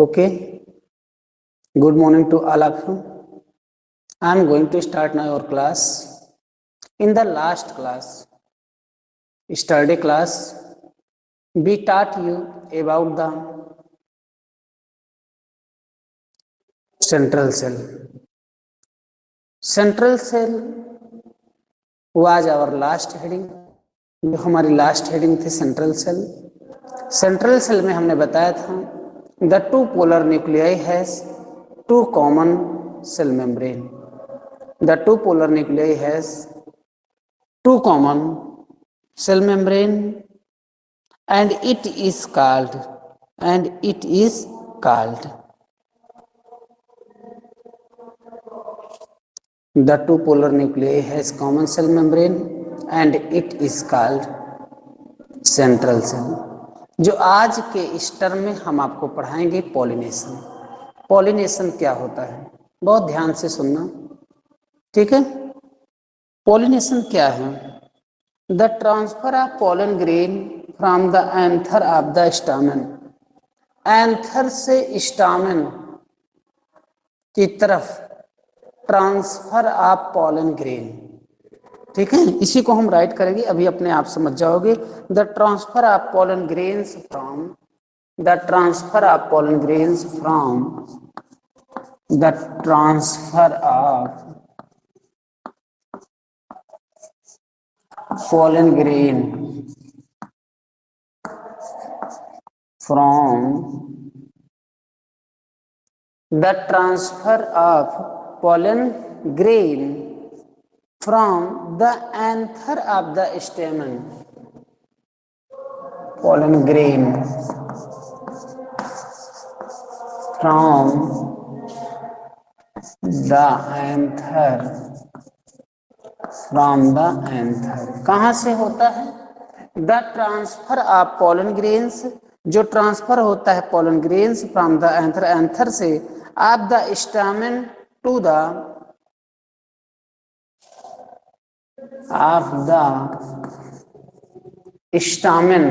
Okay, good morning to all of you. I am going to start now your class. In the last class, study class, we taught you about the central cell. Central cell was our last heading. जो हमारी last heading थी central cell. Central cell में हमने बताया था the two polar nuclei has two common cell membrane. The two polar nuclei has two common cell membrane and it is called the two polar nuclei has common cell membrane and it is called central cell. जो आज के इस term में हम आपको पढ़ाएंगे pollination. Pollination क्या होता है बहुत ध्यान से सुनना, ठीक है. पॉलिनेशन क्या है? The transfer of pollen grain from the anther of the stamen. Anther से स्टामेन की तरफ ट्रांसफर ऑफ पॉलन ग्रेन, ठीक है. इसी को हम राइट करेंगे, अभी अपने आप समझ जाओगे. The transfer of pollen grains from the transfer of pollen grains from the transfer of pollen grain from the transfer of pollen grain from the anther of the stamen. Pollen grain from the anther कहाँ से होता है? The transfer of pollen grains, जो transfer होता है pollen grains from the anther, anther से of the stamen to the stamen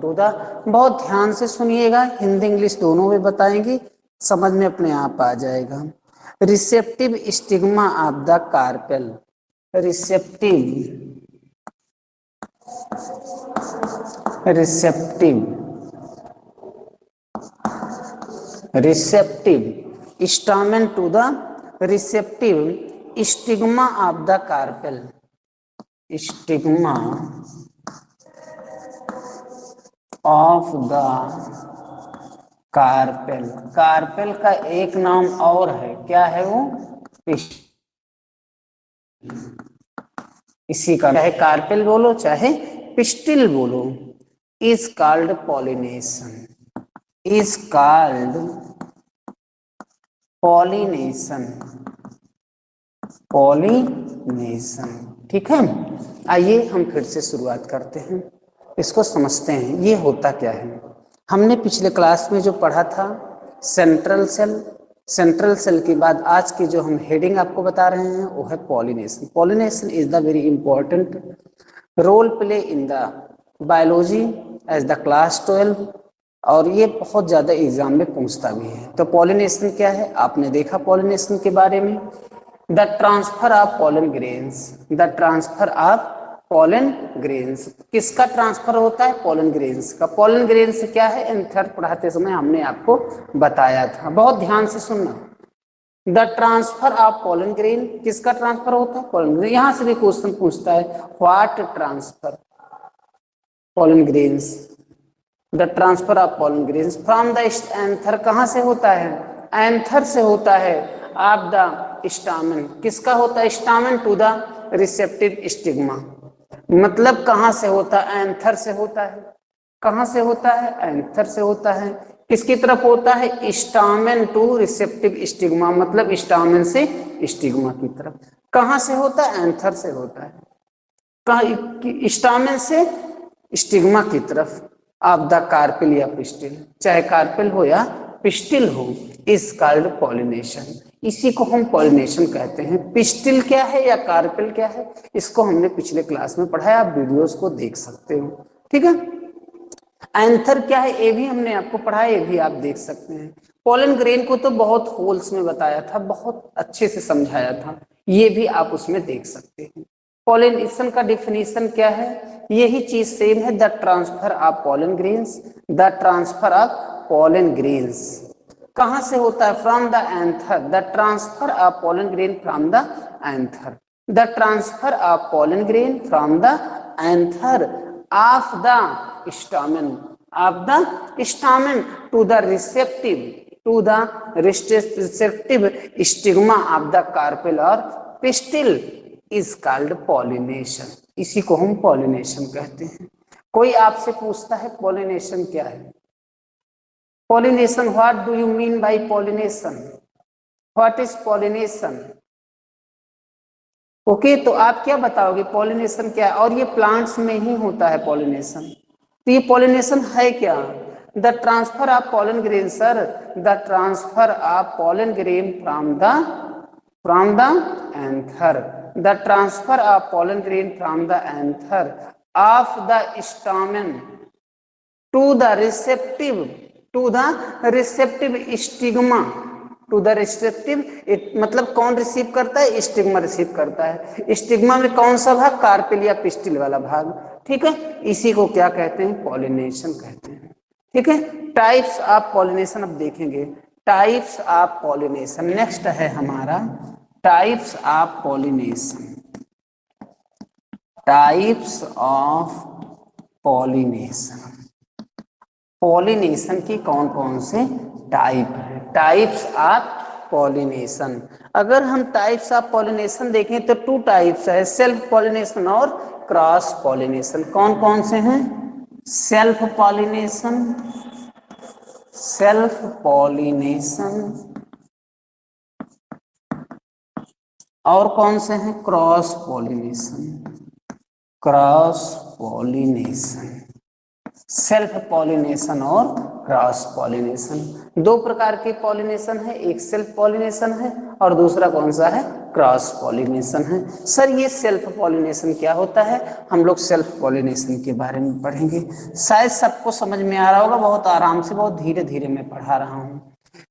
to the बहुत ध्यान से सुनिएगा, हिंदी इंग्लिश दोनों में बताएंगे, समझ में अपने आप आ जाएगा. Receptive stigma of the carpel. Receptive stamen to the receptive stigma of the carpel. Stigma of the carpel. Carpel का एक नाम और है, क्या है वो? इसी का चाहे कार्पेल बोलो चाहे पिस्टिल बोलो. Is called pollination. ठीक है. आइए हम फिर से शुरुआत करते हैं, इसको समझते हैं ये होता क्या है. हमने पिछले क्लास में जो पढ़ा था सेंट्रल सेल. सेंट्रल सेल के बाद आज की जो हम हेडिंग आपको बता रहे हैं वो है pollination. Pollination is the very important role play in the biology as the class 12 और ये बहुत ज़्यादा एग्जाम में पूछता भी है. तो पॉलिनेशन क्या है आपने देखा पॉलिनेशन के बारे में. The transfer of pollen grains. किसका ट्रांसफर होता है? पॉलन ग्रेन्स का. पॉलन ग्रेन्स क्या है? एंथर पढ़ाते समय हमने आपको बताया था, बहुत ध्यान से सुनना. The transfer of pollen grain, किसका ट्रांसफर होता है? Pollen grain. यहां से भी क्वेश्चन पूछता है what transfer pollen grains. The transfer of pollen grains from the anther. कहां से होता है? एंथर से होता है. ऑफ द स्टामेन, किसका होता है? Stamen to the receptive stigma. मतलब कहां से होता है? एंथर से होता है. कहां से होता है? एंथर से होता है. किसकी तरफ होता है? स्टामेन टू रिसेप्टिव स्टिग्मा, मतलब स्टामेन से स्टिग्मा की तरफ. कहां से होता है? एंथर से होता है. स्टामेन से स्टिग्मा की तरफ ऑफ द कार्पेल या पिस्टिल, चाहे कार्पेल हो या पिस्टिल हो, इज कॉल्ड पॉलिनेशन. इसी को हम पॉलिनेशन कहते हैं। पिस्टिल क्या है या कार्पेल क्या है, इसको हमने पिछले क्लास में पढ़ा है, आप वीडियोस को देख सकते हो। ठीक है, एंथर क्या है ये भी हमने आपको पढ़ा है, ये भी आप देख सकते हैं। पोलन ग्रेन को तो बहुत होल्स में बताया था, बहुत अच्छे से समझाया था, ये भी आप उसमें देख सकते हैं। पॉलिनेशन का डिफिनीशन क्या है, यही चीज सेम है, the transfer of pollen grains, the transfer of pollen grains कहां से होता है, from the anther, the transfer of pollen grain from the anther, the transfer of pollen grain from the anther of the stamen, of the stamen to the receptive, to the receptive stigma of the carpel और pistil is called pollination. इसी को हम pollination कहते हैं। कोई आपसे पूछता है पॉलिनेशन क्या है, pollination, what do you mean by pollination, what is pollination, okay, तो आप क्या बताओगे पॉलिनेशन क्या है, और ये प्लांट्स में ही होता है पॉलिनेशन, तो ये पॉलिनेशन है क्या, the transfer of pollen grain sir, the transfer of pollen grain from the anther, the transfer of pollen grain from the anther of the stamen to the receptive, to the receptive stigma, to the receptive, मतलब कौन receive करता है, stigma receive करता है। Stigma में कौन सा भाग, कार्पेल या पिस्टिल वाला भाग। ठीक है, इसी को क्या कहते हैं, पॉलिनेशन कहते हैं। ठीक है, टाइप्स ऑफ पॉलिनेशन अब देखेंगे, टाइप्स ऑफ पॉलिनेशन नेक्स्ट है हमारा, types of pollination, types of pollination, pollination की कौन कौन से टाइप है, टाइप्स ऑफ पॉलिनेशन। अगर हम टाइप्स ऑफ पॉलिनेशन देखें तो टू टाइप्स है, सेल्फ पॉलिनेशन और क्रॉस पॉलिनेशन। कौन कौन से हैं, सेल्फ पॉलिनेशन, सेल्फ पॉलिनेशन, और कौन से हैं, cross pollination, cross pollination, self pollination और क्रॉस पॉलिनेशन। दो प्रकार के पॉलिनेशन है, एक सेल्फ पॉलिनेशन है और दूसरा कौन सा है, क्रॉस पॉलिनेशन है। सर ये सेल्फ पॉलिनेशन क्या होता है, हम लोग सेल्फ पॉलिनेशन के बारे में पढ़ेंगे, शायद सबको समझ में आ रहा होगा, बहुत आराम से बहुत धीरे धीरे मैं पढ़ा रहा हूँ।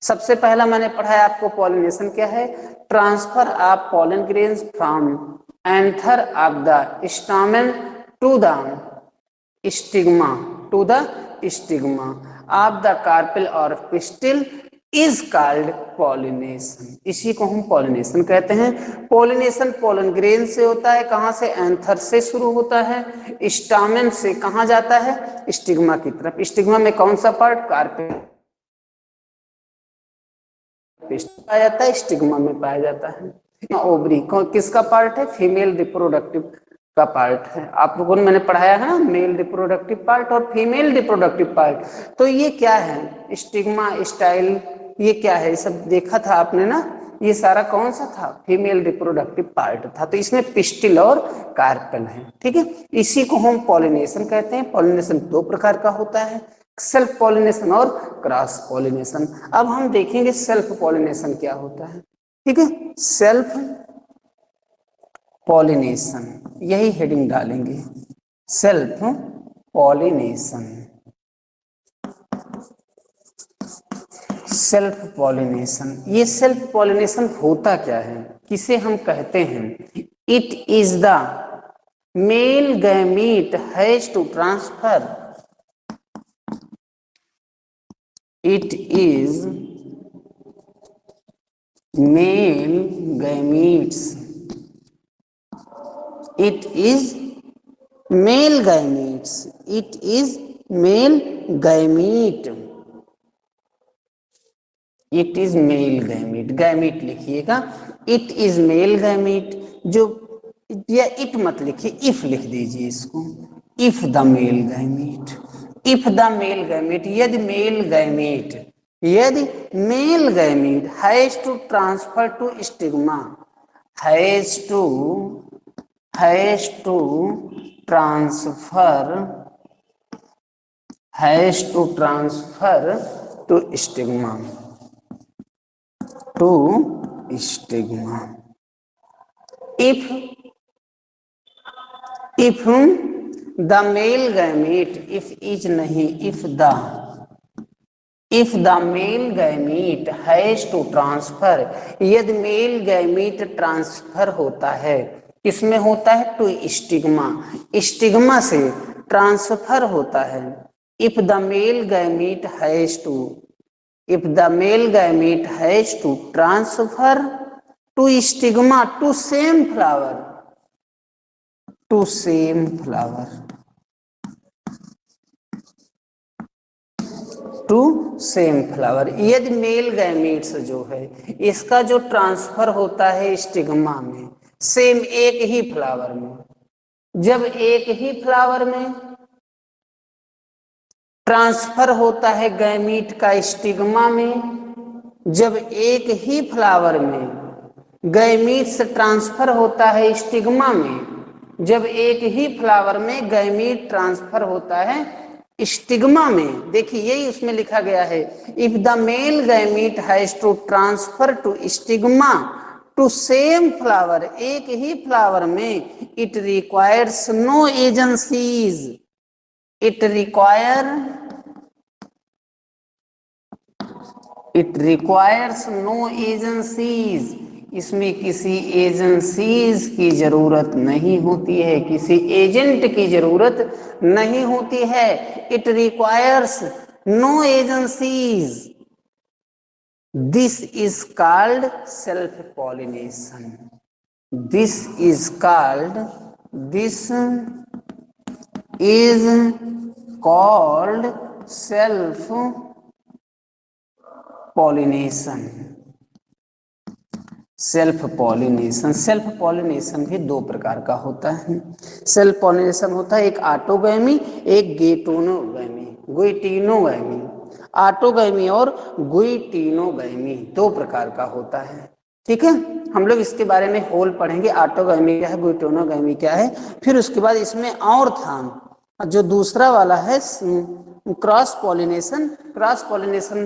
सबसे पहला मैंने पढ़ाया आपको पॉलिनेशन क्या है, transfer of pollen grains from anther of the stamen to the stigma, to the stigma of the carpel और पिस्टिल इज कॉल्ड पॉलिनेशन। इसी को हम पॉलिनेशन कहते हैं। पॉलिनेशन पोलन ग्रेन से होता है, कहां से, एंथर से शुरू होता है, स्टामेन से कहां जाता है, स्टिग्मा की तरफ। स्टिग्मा में कौन सा पार्ट, कार्पेल पाया जाता है, स्टिग्मा में पाया जाता है। ओवरी किसका पार्ट है, फीमेल रिप्रोडक्टिव का पार्ट है। आप लोगों ने मैंने पढ़ाया है ना, मेल रिप्रोडक्टिव पार्ट और फीमेल रिप्रोडक्टिव पार्ट। तो ये क्या है, स्टिग्मा, स्टाइल, ये क्या है, ये सब देखा था आपने ना, ये सारा कौन सा था, फीमेल रिप्रोडक्टिव पार्ट था। तो इसमें पिस्टिल और कार्पेल है। ठीक है, इसी को हम पॉलिनेशन कहते हैं। पॉलिनेशन दो प्रकार का होता है, सेल्फ पॉलिनेशन और क्रॉस पॉलिनेशन। अब हम देखेंगे सेल्फ पॉलिनेशन क्या होता है। ठीक है, सेल्फ पॉलिनेशन, यही हेडिंग डालेंगे, सेल्फ पॉलिनेशन, सेल्फ पॉलिनेशन। ये सेल्फ पॉलिनेशन होता क्या है, किसे हम कहते हैं, it is the male gamete has to transfer, it is male gametes, it is male gametes, it is male gamete, it is male gamete, gamete लिखिएगा, it is male gamete। जो या it मत लिखिए, if लिख दीजिए इसको, if the male gamete, if the male gamete, यदि male gamete, यदि male gamete has to transfer to stigma, has to transfer to stigma, to stigma. If the male gamete, if is नहीं, if the male gamete has to transfer, यदि male gamete transfer होता है, किसमें होता है? To stigma, stigma से transfer होता है। If the male gamete has to, if the male gamete has to transfer to stigma to same flower, to same flower, to same flower, यदि male gametes जो है इसका जो ट्रांसफर होता है स्टिग्मा में, सेम एक ही फ्लावर में, जब एक ही फ्लावर में ट्रांसफर होता है गैमीट का स्टिग्मा में, जब एक ही फ्लावर में गैमीट से ट्रांसफर होता है स्टिग्मा में, जब एक ही फ्लावर में गैमीट ट्रांसफर होता है स्टिग्मा में, देखिए यही उसमें लिखा गया है, if the male gamete has to transfer to stigma to same flower, एक ही फ्लावर में, it requires no agencies, it requires no agencies, इसमें किसी एजेंसीज की जरूरत नहीं होती है, किसी एजेंट की जरूरत नहीं होती है। It requires no agencies, this is called self pollination, this is called, this is called self pollination. Self pollination, self pollination भी दो प्रकार का होता है। सेल्फ पॉलिनेशन होता है एक ऑटोगैमी, एक गेटोनोगैमी, गुइटिनोगैमी, ऑटोगैमी और गुइटिनोगैमी दो प्रकार का होता है। ठीक है, हम लोग इसके बारे में होल पढ़ेंगे, ऑटोगैमी क्या है, गुइटिनोगैमी क्या है, फिर उसके बाद इसमें और था जो दूसरा वाला है क्रॉस पॉलिनेशन, क्रॉस पॉलिनेशन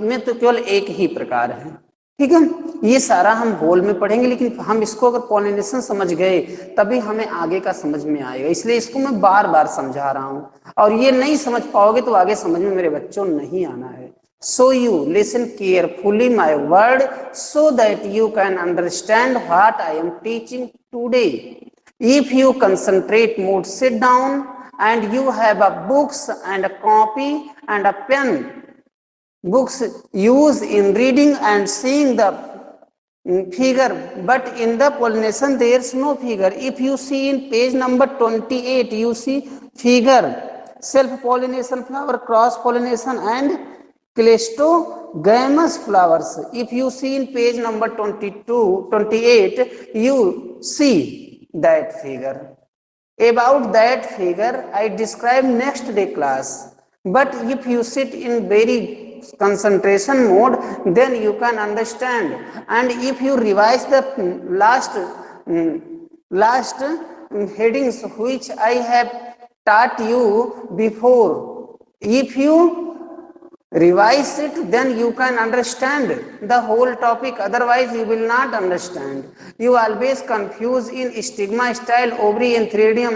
में तो केवल एक ही प्रकार है। ठीक है, ये सारा हम होल में पढ़ेंगे, लेकिन हम इसको अगर पॉलिनेशन समझ गए तभी हमें आगे का समझ में आएगा, इसलिए इसको मैं बार बार समझा रहा हूं, और ये नहीं समझ पाओगे तो आगे समझ में मेरे बच्चों नहीं आना है। So you listen carefully my word so that you can understand what I am teaching today. If you concentrate more, sit down and you have a books and a copy and a pen, books used in reading and seeing the figure, but in the pollination there is no figure. If you see in page number 28 you see figure, self pollination flower, cross pollination and cleistogamous flowers. If you see in page number 28 you see that figure. About that figure I describe next day class, but if you sit in very concentration mode then you can understand, and if you revise the last headings which I have taught you before, if you revise it then you can understand the whole topic, otherwise you will not understand. You always confuse in stigma, style, ovary, antheridium,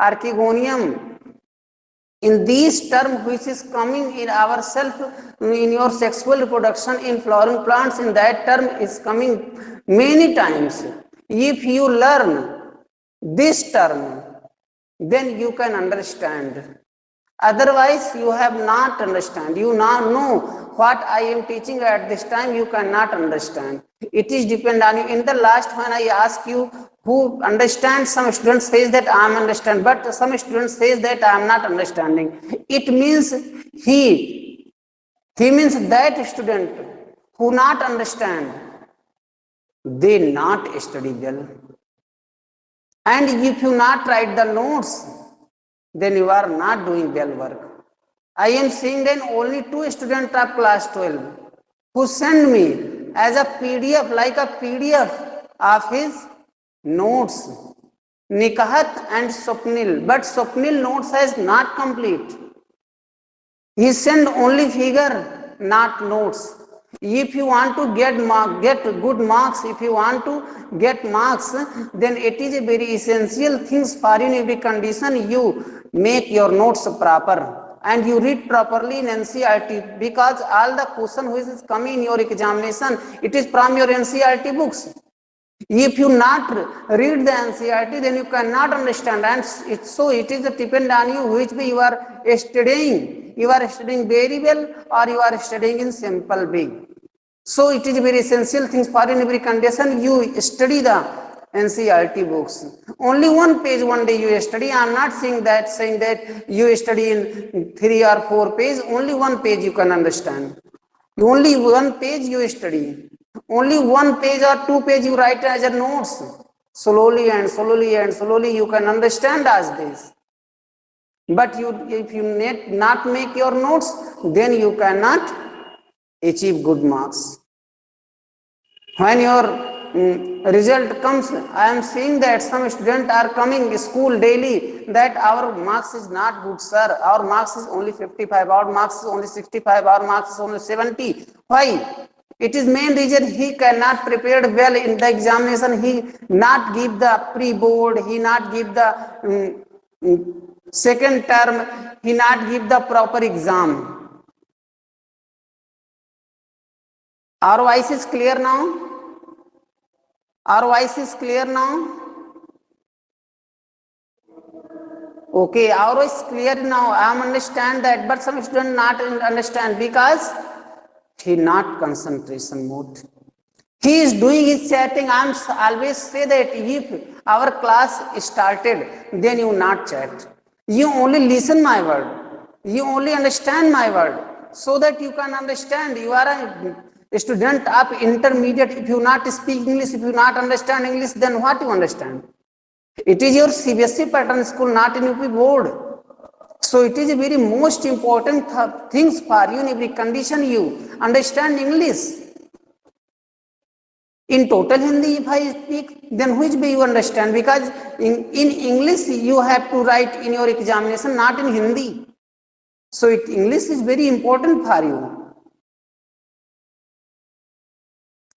archegonium, in these term which is coming in ourself in your sexual reproduction in flowering plants, in that term is coming many times. If you learn this term then you can understand, otherwise you have not understand, you not know what I am teaching at this time, you cannot understand. It is depend on you. In the last when I ask you who understands, some students says that I am understand, but some students says that I am not understanding. It means he means that student who not understand, they not study well, and if you not write the notes then you are not doing well work. I am seeing then only 2 students of class 12 who send me as a PDF, like a PDF of his notes, Nikahat and Swapnil, but Swapnil notes is not complete. He sent only figure, not notes. If you want to get good marks, if you want to get marks, then it is a very essential things for you in every condition. You make your notes proper and you read properly in NCERT, because all the question which is coming in your examination, it is from your NCERT books. If you not read the NCERT, then you cannot understand, and it is depend on you which way you are studying. You are studying very well or you are studying in simple way. So it is very essential things for in every condition. You study the NCERT books. Only one page one day you study. I am not saying that you study in 3 or 4 pages. Only one page you can understand. Only one page you study. Only one page or 2 pages you write as a notes. Slowly and slowly and slowly you can understand as this. But if you not make your notes, then you cannot achieve good marks. When your result comes, I am seeing that some students are coming school daily that our marks is not good, sir. Our marks is only 55. Our marks is only 65. Our marks is only 70. Why? It is main reason he cannot prepared well in the examination. He not give the pre-board. He not give the second term. He not give the proper exam. Our voice is clear now? Our voice is clear now? Okay, our voice is clear now. I am understand that, but some students not understand because he not concentration mode. He is doing his chatting. I am always say that if our class started, then you not chat. You only listen my word. You only understand my word, so that you can understand. You are a student of intermediate. If you not speak English, if you not understand English, then what you understand? It is your CBSE pattern school, not in UP board. So it is a very most important things for you in every condition. You understand English. In total Hindi, if I speak, then which way you understand? Because in English you have to write in your examination, not in Hindi. So English is very important for you.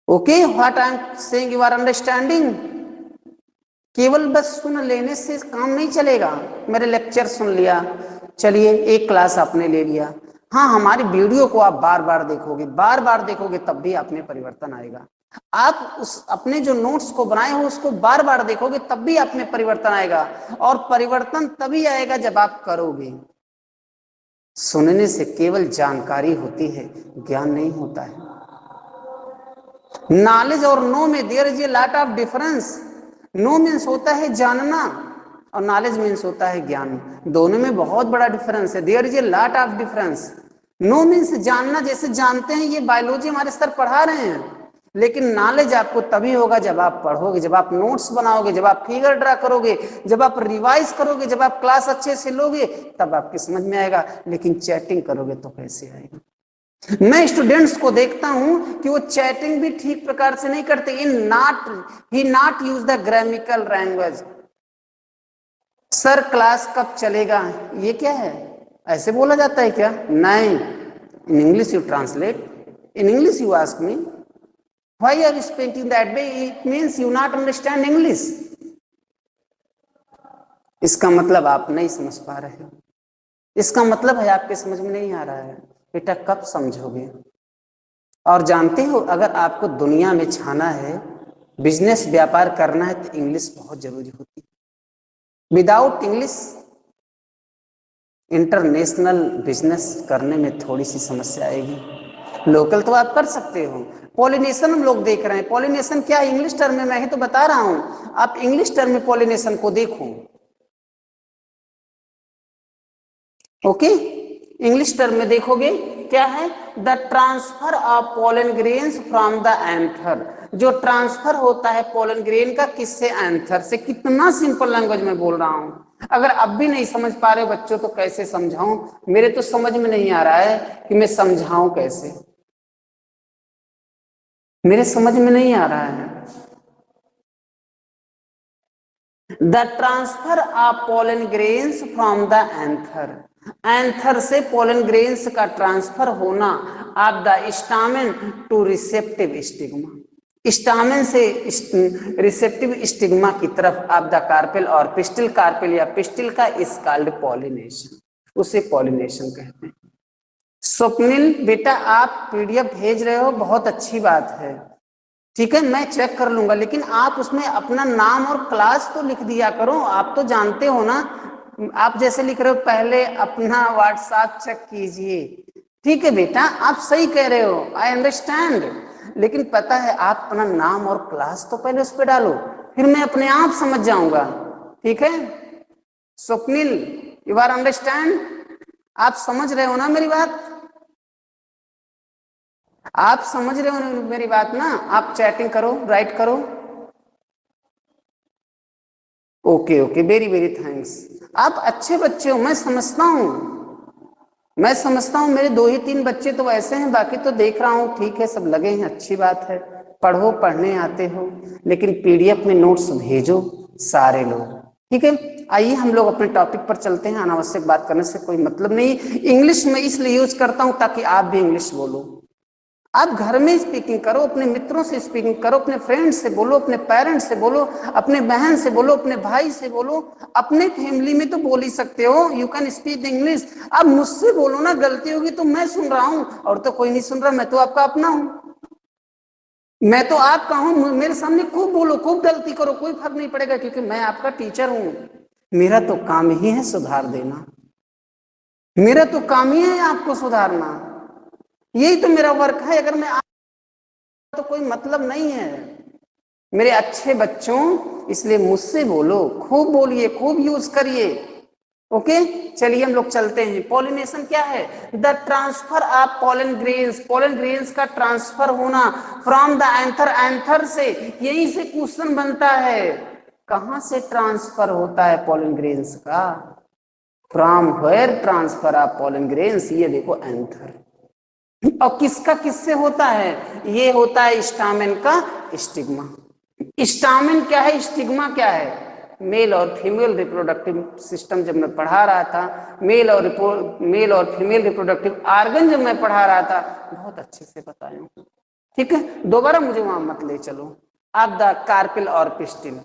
Okay, what I am saying you are understanding? केवल बस सुन लेने से काम नहीं चलेगा. मेरे lecture सुन लिया, चलिए एक क्लास आपने ले लिया. हाँ, हमारी वीडियो को आप बार बार देखोगे तब भी आप में परिवर्तन आएगा. आप उस अपने जो नोट्स को बनाए हो उसको बार बार देखोगे तब भी आप में परिवर्तन आएगा. और परिवर्तन तभी आएगा जब आप करोगे. सुनने से केवल जानकारी होती है, ज्ञान नहीं होता है. नॉलेज और नो में there is a lot of difference. Know means होता है जानना और नॉलेज मीन्स होता है ज्ञान. दोनों में बहुत बड़ा डिफरेंस है. There is a lot of difference. Know means जानना, जैसे जानते हैं, ये बायोलॉजी हमारे सर पढ़ा रहे हैं. लेकिन नॉलेज आपको तभी होगा जब आप पढ़ोगे, जब आप नोट्स बनाओगे, जब आप फिगर ड्रा करोगे, जब आप रिवाइज करोगे, जब आप क्लास अच्छे से लोगे, तब आपकी समझ में आएगा. लेकिन चैटिंग करोगे तो कैसे आएगा? मैं स्टूडेंट्स को देखता हूं कि वो चैटिंग भी ठीक प्रकार से नहीं करते. He not use the grammatical language. Sir class कब चलेगा, ये क्या है? ऐसे बोला जाता है क्या? नहीं. In English you translate, in English you ask me why are you speaking that way. It means you not understand English. इसका मतलब आप नहीं समझ पा रहे हो. इसका मतलब है आपके समझ में नहीं आ रहा है. बेटा कब समझोगे? और जानते हो, अगर आपको दुनिया में छाना है, बिजनेस व्यापार करना है, तो इंग्लिश बहुत जरूरी होती है. विदाउट इंग्लिश इंटरनेशनल बिजनेस करने में थोड़ी सी समस्या आएगी. लोकल तो आप कर सकते हो. पॉलिनेशन हम लोग देख रहे हैं. पॉलिनेशन क्या है? इंग्लिश टर्म में मैं ही तो बता रहा हूं. आप इंग्लिश टर्म में पॉलिनेशन को देखो. ओके, इंग्लिश टर्म में देखोगे क्या है? The transfer of pollen grains from the anther. जो ट्रांसफर होता है पोलन ग्रेन का, किससे? एंथर से. कितना सिंपल लैंग्वेज में बोल रहा हूं. अगर अब भी नहीं समझ पा रहे हो बच्चों, तो कैसे समझाऊं? मेरे तो समझ में नहीं आ रहा है कि मैं समझाऊं कैसे. मेरे समझ में नहीं आ रहा है. The transfer of pollen grains from the anther. Anther से पोलन ग्रेन्स का ट्रांसफर होना. Of the stamen to receptive stigma, stamen से रिसेप्टिव स्टिग्मा की तरफ ऑफ द कार्पेल और पिस्टिल, कार्पेल या पिस्टिल का इज कॉल्ड पॉलिनेशन, उसे पॉलिनेशन कहते हैं। स्वप्निल बेटा आप पीडीएफ भेज रहे हो, बहुत अच्छी बात है, ठीक है, मैं चेक कर लूंगा, लेकिन आप उसमें अपना नाम और क्लास तो लिख दिया करो। आप तो जानते हो ना, आप जैसे लिख रहे हो पहले अपना व्हाट्सएप चेक कीजिए। ठीक है बेटा, आप सही कह रहे हो, आई अंडरस्टैंड, लेकिन पता है आप अपना नाम और क्लास तो पहले उस पर डालो, फिर मैं अपने आप समझ जाऊंगा। ठीक है स्वप्निल, यू आर अंडरस्टैंड, आप समझ रहे हो ना मेरी बात, आप समझ रहे हो मेरी बात ना, आप चैटिंग करो, राइट करो। Okay okay, very very thanks, आप अच्छे बच्चे हो, मैं समझता हूँ, मैं समझता हूँ, मेरे 2 ही 3 बच्चे तो ऐसे हैं, बाकी तो देख रहा हूँ ठीक है, सब लगे हैं, अच्छी बात है, पढ़ो, पढ़ने आते हो, लेकिन पीडीएफ में नोट्स भेजो सारे लोग। ठीक है, आइए हम लोग अपने टॉपिक पर चलते हैं, अनावश्यक बात करने से कोई मतलब नहीं। इंग्लिश में इसलिए यूज करता हूँ ताकि आप भी इंग्लिश बोलो, आप घर में स्पीकिंग करो, अपने मित्रों से स्पीकिंग करो, अपने फ्रेंड से बोलो, अपने पेरेंट्स से बोलो, अपने बहन से बोलो, अपने भाई से बोलो, अपने फैमिली में तो बोल ही सकते हो, यू कैन स्पीक इंग्लिश। अब मुझसे बोलो ना, गलती होगी तो मैं सुन रहा हूं और तो कोई नहीं सुन रहा, मैं तो आपका अपना हूं, मैं तो आपका हूं, मेरे सामने खूब बोलो, खूब गलती करो, कोई फर्क नहीं पड़ेगा, क्योंकि मैं आपका टीचर हूं, मेरा तो काम ही है सुधार देना, मेरा तो काम ही है आपको सुधारना, यही तो मेरा वर्क है। अगर मैं तो कोई मतलब नहीं है मेरे अच्छे बच्चों, इसलिए मुझसे बोलो, खूब बोलिए, खूब यूज करिए। ओके, चलिए हम लोग चलते हैं। पॉलिनेशन क्या है? The transfer of pollen grains, pollen grains का ट्रांसफर होना फ्रॉम द एंथर, एंथर से, यही से क्वेश्चन बनता है, कहां से ट्रांसफर होता है पोलन ग्रेन्स का, from where transfer of pollen grains, ये देखो एंथर, और किसका किससे होता है, ये होता है स्टामेन का स्टिग्मा। स्टामेन क्या है, स्टिग्मा क्या है? मेल और फीमेल रिप्रोडक्टिव सिस्टम जब मैं पढ़ा रहा था, मेल और फीमेल रिप्रोडक्टिव ऑर्गन जब मैं पढ़ा रहा था, बहुत अच्छे से बताया हूं। ठीक है, दोबारा मुझे वहां मत ले चलो। अब द कार्पिल और पिस्टिल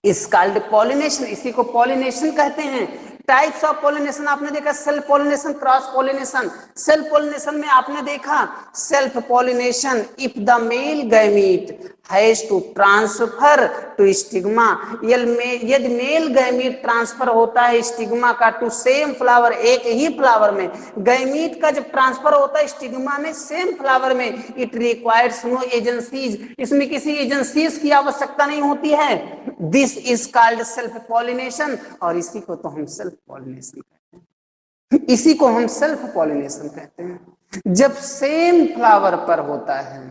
इज कॉल्ड पॉलिनेशन, इसी को पॉलिनेशन कहते हैं। टाइप्स ऑफ पॉलिनेशन आपने देखा, self pollination, cross pollination. Self pollination में आपने देखा self pollination if the male gamete has to transfer to stigma, यदि मेल गैमीट ट्रांसफर होता है स्टिग्मा का टू सेम फ्लावर, एक ही फ्लावर में, गैमीट का जब ट्रांसफर होता है स्टिग्मा में सेम फ्लावर में, इट रिक्वायर्स नो एजेंसीज, इसमें किसी एजेंसीज की आवश्यकता नहीं होती है, this is called self pollination, और इसी को तो हम सेल्फ पॉलिनेशन कहते हैं, इसी को हम सेल्फ पॉलिनेशन कहते हैं। जब सेम फ्लावर पर होता है,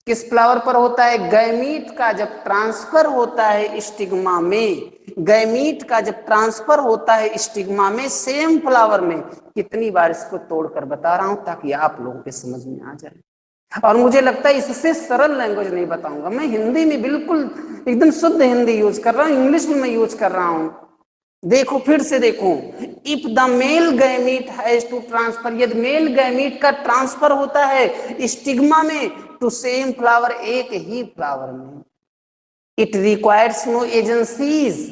किस फ्लावर पर होता है, गैमीट का जब ट्रांसफर होता है स्टिग्मा में, गैमीट का जब ट्रांसफर होता है स्टिग्मा में सेम फ्लावर में, कितनी बार इसको तोड़कर बता रहा हूं ताकि आप लोगों के समझ में आ जाए, और मुझे लगता है इससे सरल लैंग्वेज नहीं बताऊंगा, मैं हिंदी में बिल्कुल एकदम शुद्ध हिंदी यूज कर रहा हूं, इंग्लिश में मैं यूज कर रहा हूं। देखो फिर से देखो, if the male gamete has to transfer, यदि मेल गैमीट का ट्रांसफर होता है स्टिग्मा में टू सेम फ्लावर, एक ही फ्लावर में, इट रिक्वायर्स नो एजेंसीज,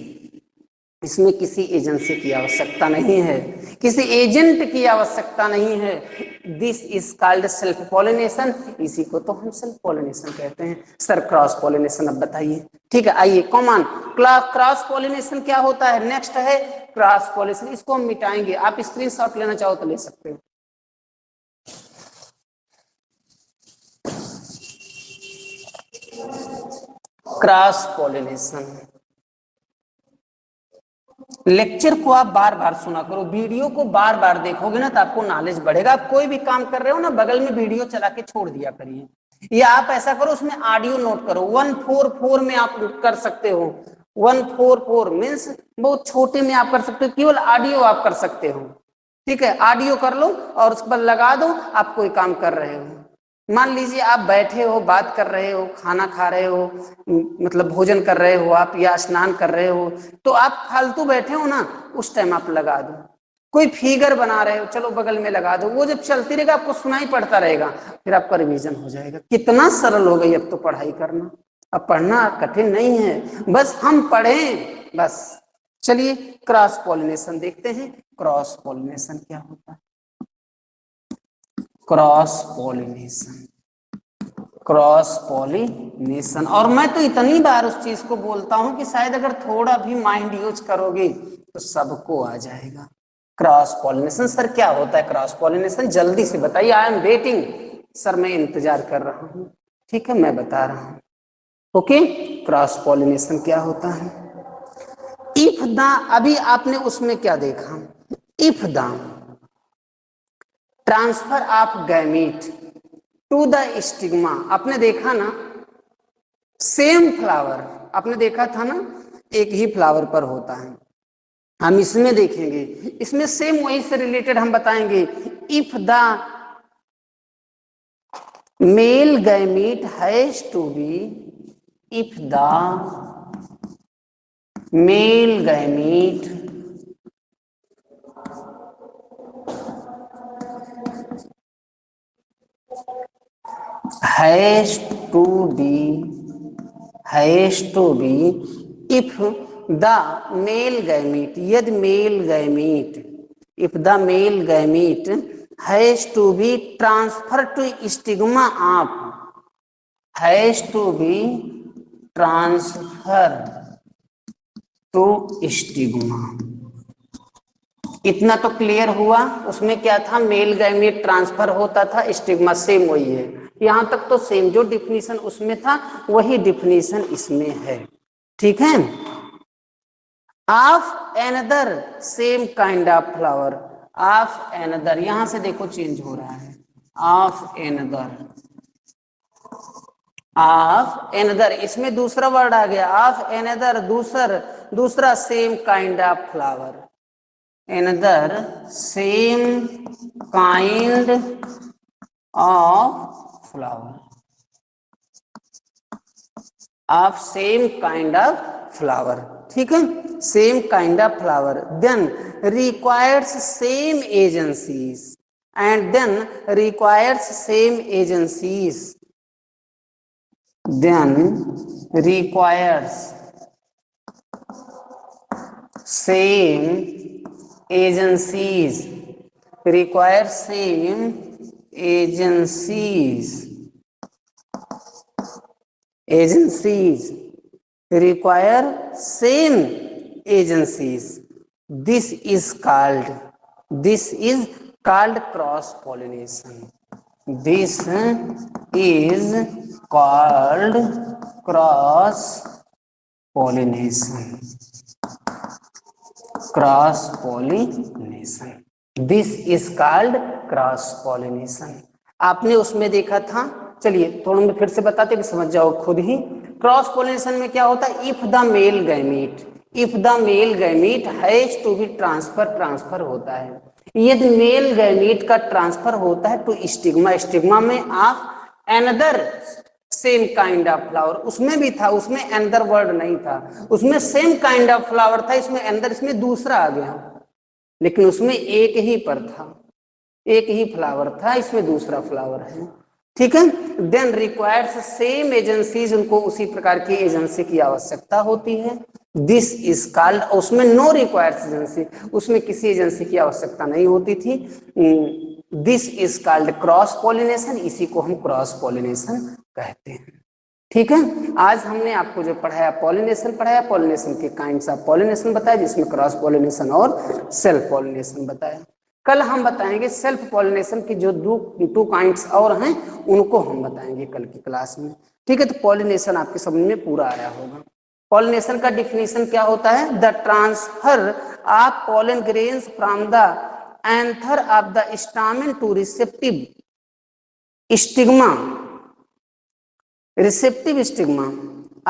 इसमें किसी एजेंसी की आवश्यकता नहीं है, किसी एजेंट की आवश्यकता नहीं है, this is called self pollination, इसी को तो हम सेल्फ पॉलिनेशन कहते हैं। सर क्रॉस पॉलिनेशन अब बताइए। ठीक है, आइए कॉमन क्रॉस पॉलिनेशन क्या होता है, नेक्स्ट है क्रॉस पॉलिनेशन, इसको हम मिटाएंगे, आप स्क्रीनशॉट लेना चाहो तो ले सकते हो। क्रॉस पॉलिनेशन लेक्चर को आप बार बार सुना करो, वीडियो को बार बार देखोगे ना तो आपको नॉलेज बढ़ेगा। आप कोई भी काम कर रहे हो ना, बगल में वीडियो चला के छोड़ दिया करिए, या आप ऐसा करो उसमें ऑडियो नोट करो, 144 में आप कर सकते हो, 144 मीन्स बहुत छोटे में आप कर सकते हो, केवल ऑडियो आप कर सकते हो। ठीक है, ऑडियो कर लो और उस पर लगा दो, आप कोई काम कर रहे हो, मान लीजिए आप बैठे हो, बात कर रहे हो, खाना खा रहे हो, मतलब भोजन कर रहे हो आप, या स्नान कर रहे हो, तो आप फालतू बैठे हो ना, उस टाइम आप लगा दो, कोई फिगर बना रहे हो, चलो बगल में लगा दो, वो जब चलती रहेगा आपको सुनाई पड़ता रहेगा, फिर आपका रिवीजन हो जाएगा। कितना सरल हो गई अब तो पढ़ाई करना, अब पढ़ना कठिन नहीं है, बस हम पढ़ें बस। चलिए क्रॉस पॉलिनेशन देखते हैं। क्रॉस पॉलिनेशन क्या होता है? Cross pollination, cross pollination. और मैं तो इतनी बार उस चीज को बोलता हूं कि शायद अगर थोड़ा भी माइंड यूज करोगे तो सबको आ जाएगा। क्रॉस पॉलिनेशन सर क्या होता है? क्रॉस पॉलिनेशन जल्दी से बताइए, आई एम वेटिंग सर, मैं इंतजार कर रहा हूं। ठीक है, मैं बता रहा हूं। ओके, क्रॉस पॉलिनेशन क्या होता है? इफ द, अभी आपने उसमें क्या देखा? If the transfer of gamete to the stigma, आपने देखा ना, सेम फ्लावर आपने देखा था ना, एक ही फ्लावर पर होता है। हम इसमें देखेंगे, इसमें सेम वही से रिलेटेड हम बताएंगे। If the male gamete has to be, if the male gamete has to be, has to be, if the male gamete, यदि male gamete, if the male gamete has to be transferred to stigma of, has to be transferred to stigma। इतना तो clear हुआ। उसमें क्या था? Mail gamete transfer होता था, stigma same वही है। यहां तक तो सेम, जो डिफिनीशन उसमें था वही डिफिनीशन इसमें है। ठीक है। Of another same kind of flower, of another, यहां से देखो चेंज हो रहा है, ऑफ एनदर, ऑफ एनदर, इसमें दूसरा वर्ड आ गया, ऑफ एनदर, दूसरा same kind of flower, another same kind of flower, of same kind of flower। ठीक है, same kind of flower, then requires same agencies, and then requires same agencies, then requires same agencies, require same agencies, agencies, require same agencies, this is called, this is called cross pollination, this is called cross pollination, cross pollination, this is called cross pollination. आपने उसमें देखा था, चलिए थोड़ा मैं फिर से बताते कि समझ जाओ खुद ही। क्रॉस पॉलिनेशन में क्या होता है? If the male gamete, if the male gamete has to be transfer, transfer होता है यदि मेल गैमीट का ट्रांसफर होता है टू स्टिग्मा, स्टिग्मा में of another same kind of flower, उसमें भी था, उसमें एंदर वर्ड नहीं था, उसमें सेम काइंड ऑफ फ्लावर था, इसमें एंदर, इसमें दूसरा आ गया, लेकिन उसमें एक ही पर था, एक ही फ्लावर था, इसमें दूसरा फ्लावर है। ठीक है, देन रिक्वायर्स सेम एजेंसीज, उनको उसी प्रकार की एजेंसी की आवश्यकता होती है। दिस इज कॉल्ड, उसमें नो रिक्वायर्स एजेंसी, उसमें किसी एजेंसी की आवश्यकता नहीं होती थी। This is called cross pollination, इसी को हम क्रॉस पॉलिनेशन कहते हैं। ठीक है, आज हमने आपको जो पढ़ाया पॉलिनेशन पढ़ाया, पॉलिनेशन के काइंड्स ऑफ पॉलिनेशन बताया, जिसमें क्रॉस पॉलिनेशन और सेल्फ पॉलिनेशन बताया। कल हम बताएंगे सेल्फ पॉलिनेशन की जो टू काइंड्स और हैं, उनको हम बताएंगे कल की क्लास में। ठीक है, तो पॉलिनेशन आपके समझ में पूरा आया होगा। पॉलिनेशन का डिफिनीशन क्या होता है? The transfer of pollen grains from the anther of the stamen to receptive stigma, receptive stigma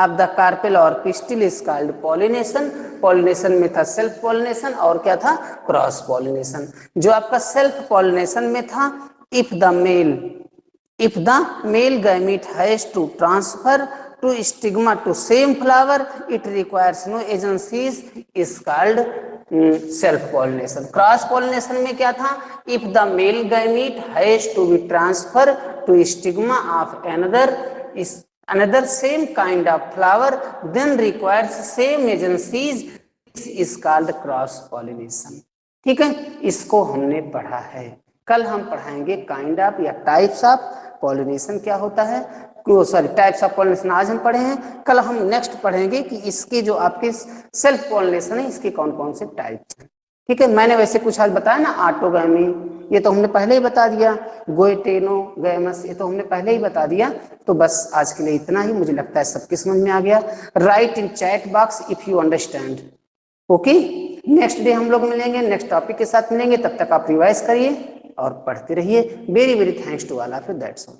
of the carpel और pistil is called pollination. Pollination में था सेल्फ पॉलिनेशन और क्या था? Cross pollination. जो आपका सेल्फ पॉलिनेशन में था, if the male gamete has to transfer to stigma to same flower, it requires no agencies, is called self pollination. Cross pollination में क्या था, if the male gamete has to be transfer to stigma of another same kind of flower then requires same agencies is called cross pollination। ठीक है, इसको हमने पढ़ा है। कल हम पढ़ाएंगे काइंड ऑफ या टाइप्स ऑफ पॉलिनेशन क्या होता है, सॉरी टाइप्स ऑफ पॉलिनेशन आज हम पढ़े हैं। कल हम नेक्स्ट पढ़ेंगे कि इसके जो आपके सेल्फ पॉलिनेशन है इसके कौन कौन से टाइप्स हैं। ठीक है, मैंने वैसे कुछ आज बताया ना, ऑटोगैमी ये तो हमने पहले ही बता दिया, गोइटेनोगैमस ये तो हमने पहले ही बता दिया। तो बस आज के लिए इतना ही, मुझे लगता है सबके समझ में आ गया। Right in chat box if you understand. Okay, next day हम लोग मिलेंगे, नेक्स्ट टॉपिक के साथ मिलेंगे। तब तक आप रिवाइज करिए और पढ़ते रहिए। Very very thanks to all of you, that's all.